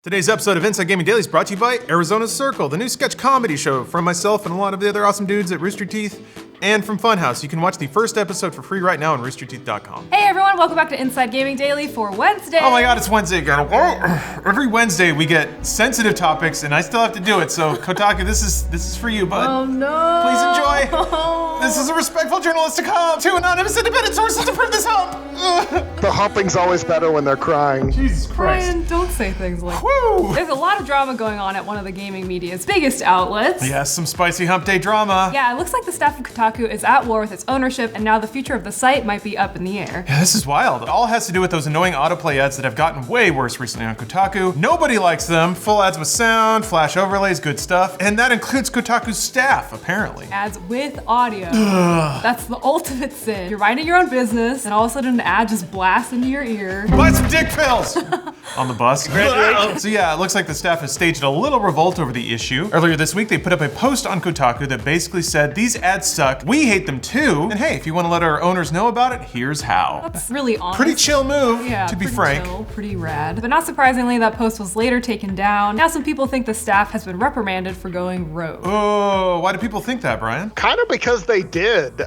Today's episode of Inside Gaming Daily is brought to you by Arizona's Circle, the new sketch comedy show from myself and a lot of the other awesome dudes at Rooster Teeth and from Funhouse. You can watch the first episode for free right now on roosterteeth.com. Hey everyone, welcome back to Inside Gaming Daily for Wednesday. Oh my god, it's Wednesday again. Every Wednesday we get sensitive topics and I still have to do it, so Kotaku, this is for you, bud. Oh no. Please enjoy. This is a respectful journalistic home. Two anonymous independent sources to prove this home. The humping's always better when they're crying. Jesus Christ. Brian, don't say things like Woo. that. There's a lot of drama going on at one of the gaming media's biggest outlets. Yes, some spicy hump day drama. Yeah, it looks like the staff of Kotaku is at war with its ownership, and now the future of the site might be up in the air. Yeah, this is wild. It all has to do with those annoying autoplay ads that have gotten way worse recently on Kotaku. Nobody likes them. Full ads with sound, flash overlays, good stuff. And that includes Kotaku's staff, apparently. Ads with audio. That's the ultimate sin. You're minding your own business, and all of a sudden an ad just blasts into your ear. Buy some dick pills! On the bus. So yeah, it looks like the staff has staged a little revolt over the issue. Earlier this week, they put up a post on Kotaku that basically said, these ads suck, we hate them too, and hey, if you want to let our owners know about it, here's how. That's really honest. Pretty chill move, Yeah, to be pretty frank. chill, pretty rad. But not surprisingly, that post was later taken down. Now some people think the staff has been reprimanded for going rogue. Oh, why do people think that, Brian? Kind of because they did.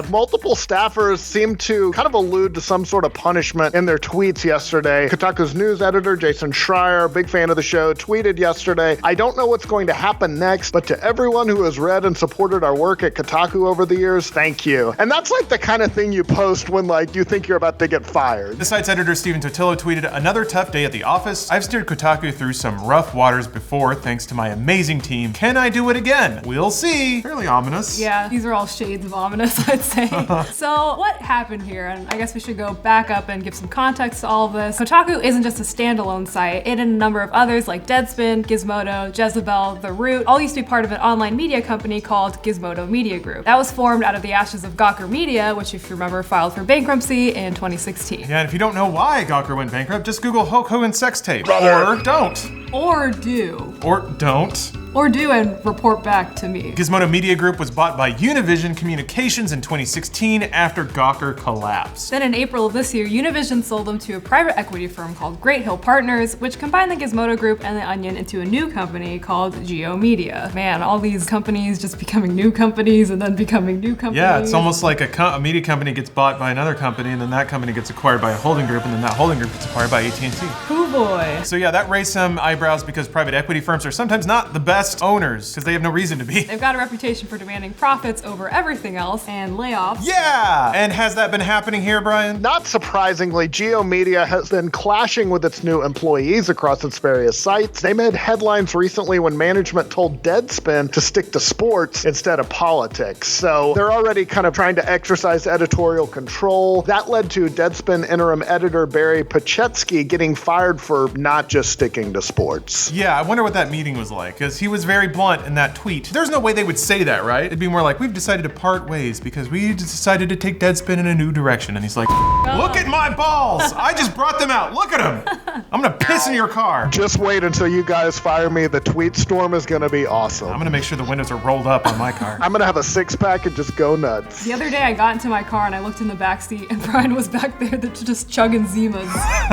Multiple staffers seem to kind of allude to some sort of punishment in their tweets yesterday. Kotaku's news editor, Jason Schreier, big fan of the show, tweeted yesterday, "I don't know what's going to happen next, but to everyone who has read and supported our work at Kotaku over the years, thank you." And that's like the kind of thing you post when you think you're about to get fired. The site's editor, Steven Totillo, tweeted, "Another tough day at the office. I've steered Kotaku through some rough waters before thanks to my amazing team. Can I do it again? We'll see." Fairly ominous. Yeah, these are all shades of ominous, I'd say. So what happened here? And I guess we should go back up and give some context to all of this. Kotaku isn't just a standalone site. It and a number of others like Deadspin, Gizmodo, Jezebel, The Root, all used to be part of an online media company called Gizmodo Media Group. That was formed out of the ashes of Gawker Media, which if you remember filed for bankruptcy in 2016. Yeah, and if you don't know why Gawker went bankrupt, just Google Hulk Hogan sex tape. Or don't. Or do. Or don't. Or do and report back to me. Gizmodo Media Group was bought by Univision Communications in 2016 after Gawker collapsed. Then in April of this year, Univision sold them to a private equity firm called Great Hill Partners, which combined the Gizmodo Group and the Onion into a new company called Geo Media. Man, all these companies just becoming new companies and then becoming new companies. Yeah, it's almost like a media company gets bought by another company and then that company gets acquired by a holding group and then that holding group gets acquired by AT&T. Oh boy. So yeah, that raised some eyebrows because private equity firms are sometimes not the best owners because they have no reason to be. They've got a reputation for demanding profits over everything else and layoffs. Yeah! And has that been happening here, Brian? Not surprisingly, Geo Media has been clashing with its new employees across its various sites. They made headlines recently when management told Deadspin to stick to sports instead of politics. So they're already kind of trying to exercise editorial control. That led to Deadspin interim editor Barry Pachetsky getting fired for not just sticking to sports. Yeah, I wonder what that meeting was like, because he was very blunt in that tweet. There's no way they would say that, right? It'd be more like, we've decided to part ways because we decided to take Deadspin in a new direction. And he's like, look at my balls! I just brought them out, look at them! I'm gonna piss in your car. Just wait until you guys fire me. The tweet storm is gonna be awesome. I'm gonna make sure the windows are rolled up on my car. I'm gonna have a six-pack and just go nuts. The other day I got into my car and I looked in the back seat and Brian was back there just chugging Zimas.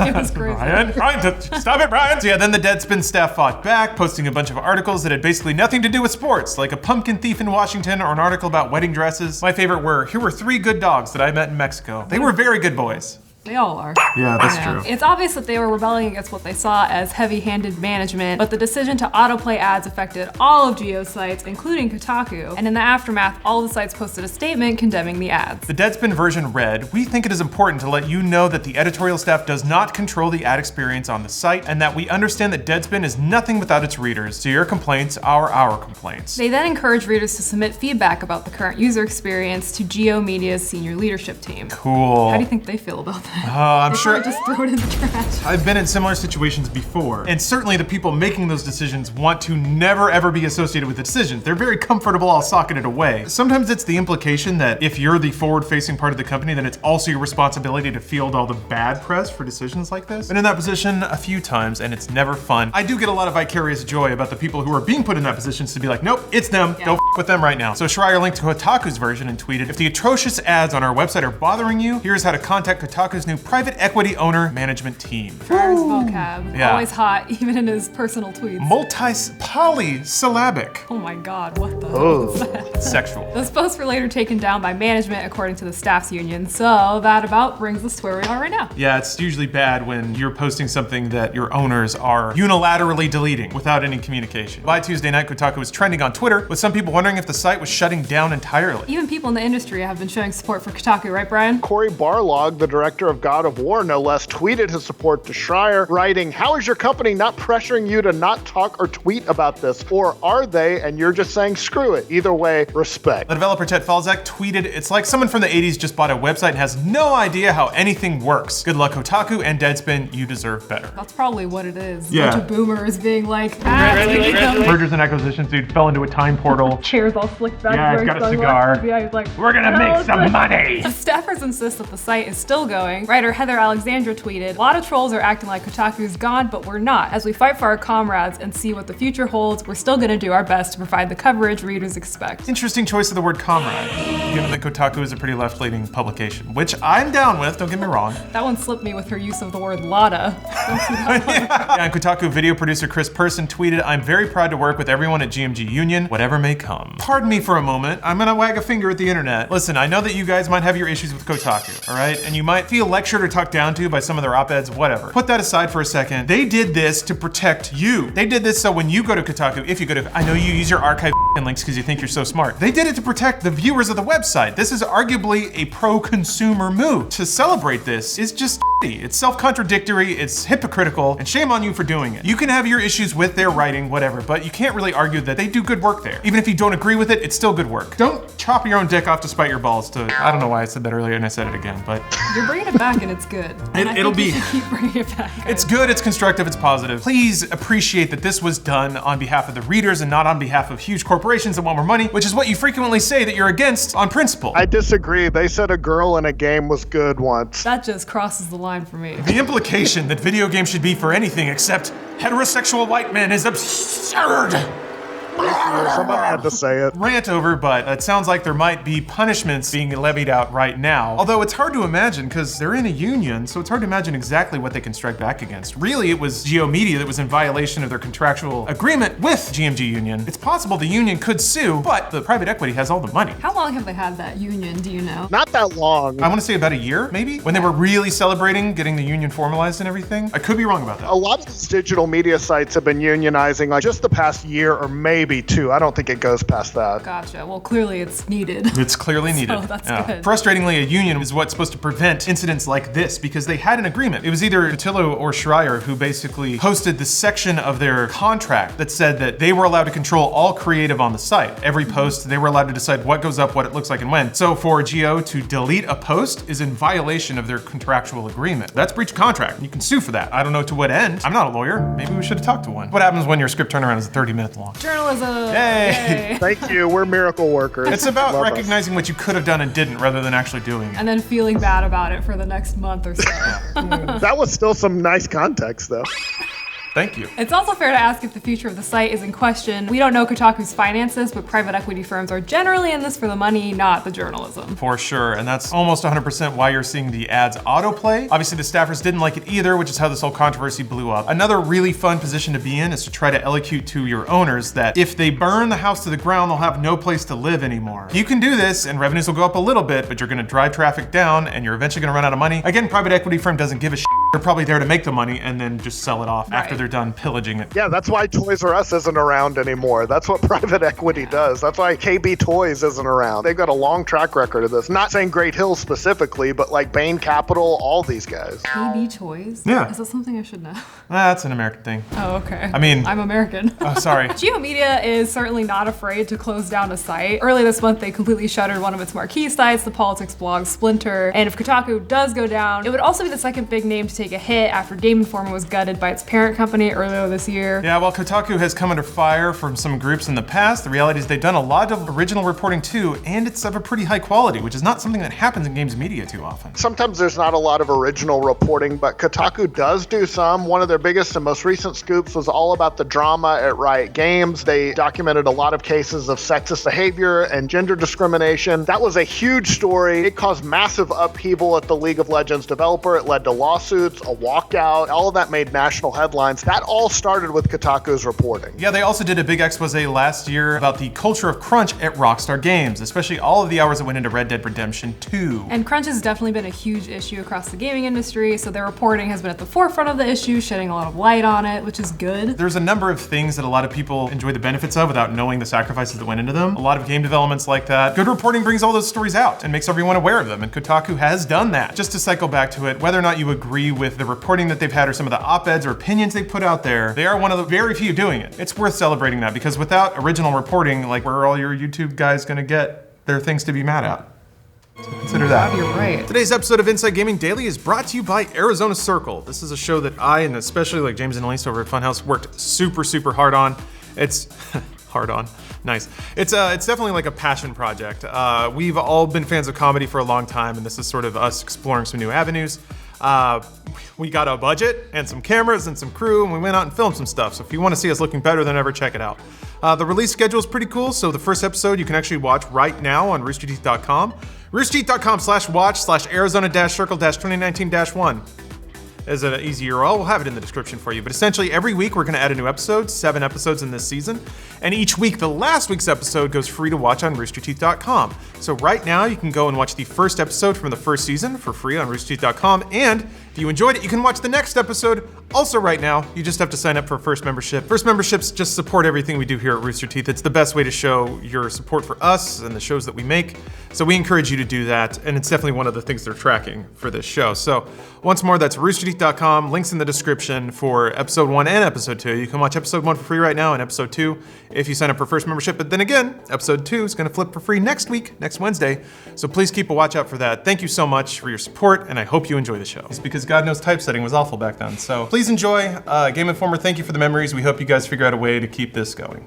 It was crazy. Brian, stop it, Brian! So yeah, then the Deadspin staff fought back, posting a bunch of articles that had basically nothing to do with sports, like a pumpkin thief in Washington or an article about wedding dresses. My favorite were, here were 3 good dogs that I met in Mexico. They were very good boys. They all are. Yeah, that's true. It's obvious that they were rebelling against what they saw as heavy-handed management, but the decision to autoplay ads affected all of Geo's sites, including Kotaku, and in the aftermath, all the sites posted a statement condemning the ads. The Deadspin version read, "We think it is important to let you know that the editorial staff does not control the ad experience on the site, and that we understand that Deadspin is nothing without its readers, so your complaints are our complaints." They then encourage readers to submit feedback about the current user experience to Geo Media's senior leadership team. Cool. How do you think they feel about that? I'm They sure. probably just throw it in the trash. I've been in similar situations before, and certainly the people making those decisions want to never ever be associated with the decisions. They're very comfortable all socking it away. Sometimes it's the implication that if you're the forward-facing part of the company, then it's also your responsibility to field all the bad press for decisions like this. Been in that position a few times, and it's never fun. I do get a lot of vicarious joy about the people who are being put in that position to be like, nope, it's them. Yeah. Go with them right now. So Schreier linked to Kotaku's version and tweeted, "If the atrocious ads on our website are bothering you, here's how to contact Kotaku's Kotaku's new private equity owner management team. Schreier's vocab. Yeah. Always hot, even in his personal tweets. Polysyllabic. Oh my god, what the hell is that? Sexual. Those posts were later taken down by management, according to the staff's union. So that about brings us to where we are right now. Yeah, it's usually bad when you're posting something that your owners are unilaterally deleting without any communication. By Tuesday night, Kotaku was trending on Twitter, with some people wondering if the site was shutting down entirely. Even people in the industry have been showing support for Kotaku, right, Brian? Corey Barlog, the director of God of War, no less, tweeted his support to Schreier, writing, "How is your company not pressuring you to not talk or tweet about this? Or are they, and you're just saying screw it? Either way, respect." The developer Chet Falzak tweeted, "It's like someone from the 80s just bought a website and has no idea how anything works. Good luck, Kotaku and Deadspin, you deserve better." That's probably what it is. Yeah. A bunch of boomers being like, Mergers and acquisitions, dude, fell into a time portal. chairs all slicked back. Yeah, he's very got a sunglasses. cigar. Yeah, he's like, We're gonna make some money! The staffers insist that the site is still going. Writer Heather Alexandra tweeted, "A lot of trolls are acting like Kotaku's gone, but we're not. As we fight for our comrades and see what the future holds, we're still gonna do our best to provide the coverage readers expect." Interesting choice of the word comrade, given that Kotaku is a pretty left-leaning publication, which I'm down with, don't get me wrong. That one slipped me with her use of the word Lada. Yeah, and Kotaku video producer Chris Person tweeted, "I'm very proud to work with everyone at GMG Union, whatever may come." Pardon me for a moment, I'm gonna wag a finger at the internet. Listen, I know that you guys might have your issues with Kotaku, all right? And you might feel lectured or talked down to by some of their op-eds, whatever. Put that aside for a second. They did this to protect you. They did this so when you go to Kotaku, if you go to, I know you use your archive links because you think you're so smart. They did it to protect the viewers of the website. This is arguably a pro-consumer move. To celebrate this is just it's self-contradictory, it's hypocritical, and shame on you for doing it. You can have your issues with their writing, whatever, but you can't really argue that they do good work there. Even if you don't agree with it, it's still good work. Don't chop your own dick off to spite your balls to, I don't know why I said that earlier and I said it again, but. You're bringing it back and it's good. And I It'll think you be- should keep bringing it back. It's good, it's constructive, it's positive. Please appreciate that this was done on behalf of the readers and not on behalf of huge corporations that want more money, which is what you frequently say that you're against on principle. I disagree. They said a girl in a game was good once. That just crosses the line for me. The implication that video games should be for anything except heterosexual white men is absurd. Someone had to say it. Rant over, but it sounds like there might be punishments being levied out right now. Although it's hard to imagine because they're in a union, so it's hard to imagine exactly what they can strike back against. Really, it was Geo Media that was in violation of their contractual agreement with GMG Union. It's possible the union could sue, but the private equity has all the money. How long have they had that union, do you know? Not that long. I want to say about a year, maybe? When they were really celebrating getting the union formalized and everything. I could be wrong about that. A lot of these digital media sites have been unionizing like just the past year or maybe two. I don't think it goes past that. Gotcha. Well, clearly it's needed. It's clearly needed. So that's good. Frustratingly, a union is what's supposed to prevent incidents like this because they had an agreement. It was either Cotillo or Schreier who basically posted the section of their contract that said that they were allowed to control all creative on the site. Every post, they were allowed to decide what goes up, what it looks like, and when. So for Geo to delete a post is in violation of their contractual agreement. That's breach of contract. You can sue for that. I don't know to what end. I'm not a lawyer. Maybe we should have talked to one. What happens when your script turnaround is 30 minutes long? Journalism. Yay! Thank you. We're miracle workers. It's about Love us. recognizing what you could have done and didn't rather than actually doing it. And then feeling bad about it for the next month or so. That was still some nice context, though. Thank you. It's also fair to ask if the future of the site is in question. We don't know Kotaku's finances, but private equity firms are generally in this for the money, not the journalism. For sure, and that's almost 100% why you're seeing the ads autoplay. Obviously, the staffers didn't like it either, which is how this whole controversy blew up. Another really fun position to be in is to try to elocute to your owners that if they burn the house to the ground, they'll have no place to live anymore. You can do this, and revenues will go up a little bit, but you're gonna drive traffic down, and you're eventually gonna run out of money. Again, private equity firm doesn't give a shit. They're probably there to make the money and then just sell it off after they're done pillaging it. Yeah, that's why Toys R Us isn't around anymore. That's what private equity does. That's why KB Toys isn't around. They've got a long track record of this. Not saying Great Hills specifically, but like Bain Capital, all these guys. KB Toys? Yeah. Is that something I should know? That's an American thing. Oh, okay. I mean- I'm American. Oh, sorry. Geo Media is certainly not afraid to close down a site. Early this month, they completely shuttered one of its marquee sites, the politics blog Splinter. And if Kotaku does go down, it would also be the second big name to take a hit after Game Informer was gutted by its parent company earlier this year. Yeah, while Kotaku has come under fire from some groups in the past, the reality is they've done a lot of original reporting too, and it's of a pretty high quality, which is not something that happens in games media too often. Sometimes there's not a lot of original reporting, but Kotaku does do some. One of their biggest and most recent scoops was all about the drama at Riot Games. They documented a lot of cases of sexist behavior and gender discrimination. That was a huge story. It caused massive upheaval at the League of Legends developer. It led to lawsuits, a walkout. All of that made national headlines. That all started with Kotaku's reporting. Yeah, they also did a big expose last year about the culture of crunch at Rockstar Games, especially all of the hours that went into Red Dead Redemption 2. And crunch has definitely been a huge issue across the gaming industry, so their reporting has been at the forefront of the issue, shedding a lot of light on it, which is good. There's a number of things that a lot of people enjoy the benefits of without knowing the sacrifices that went into them. A lot of game developments like that. Good reporting brings all those stories out and makes everyone aware of them, and Kotaku has done that. Just to cycle back to it, whether or not you agree with the reporting that they've had or some of the op-eds or opinions they put out there, they are one of the very few doing it. It's worth celebrating that, because without original reporting, like, where are all your YouTube guys gonna get their things to be mad at? So consider that. You're right. Today's episode of Inside Gaming Daily is brought to you by Arizona Circle. This is a show that I, and especially like James and Elise over at Funhouse, worked super hard on. It's hard on. Nice. It's definitely like a passion project. We've all been fans of comedy for a long time, and this is sort of us exploring some new avenues. We got a budget and some cameras and some crew, and we went out and filmed some stuff. So if you want to see us looking better than ever, check it out. The release schedule is pretty cool. So the first episode you can actually watch right now on roosterteeth.com. roosterteeth.com/watch/Arizona-Circle-2019-1 is an easy URL. We'll have it in the description for you. But essentially, every week we're going to add a new episode, 7 episodes in this season. And each week, the last week's episode goes free to watch on roosterteeth.com. So right now, you can go and watch the first episode from the first season for free on roosterteeth.com. And if you enjoyed it, you can watch the next episode also right now. You just have to sign up for a first membership. First memberships just support everything we do here at Rooster Teeth. It's the best way to show your support for us and the shows that we make. So we encourage you to do that. And it's definitely one of the things they're tracking for this show. So once more, that's roosterteeth.com. Links in the description for episode 1 and episode 2. You can watch episode 1 for free right now and episode 2 if you sign up for first membership. But then again, episode 2 is going to flip for free next week, next Wednesday. So please keep a watch out for that. Thank you so much for your support, and I hope you enjoy the show. It's because God knows typesetting was awful back then. So please enjoy. Game Informer, thank you for the memories. We hope you guys figure out a way to keep this going.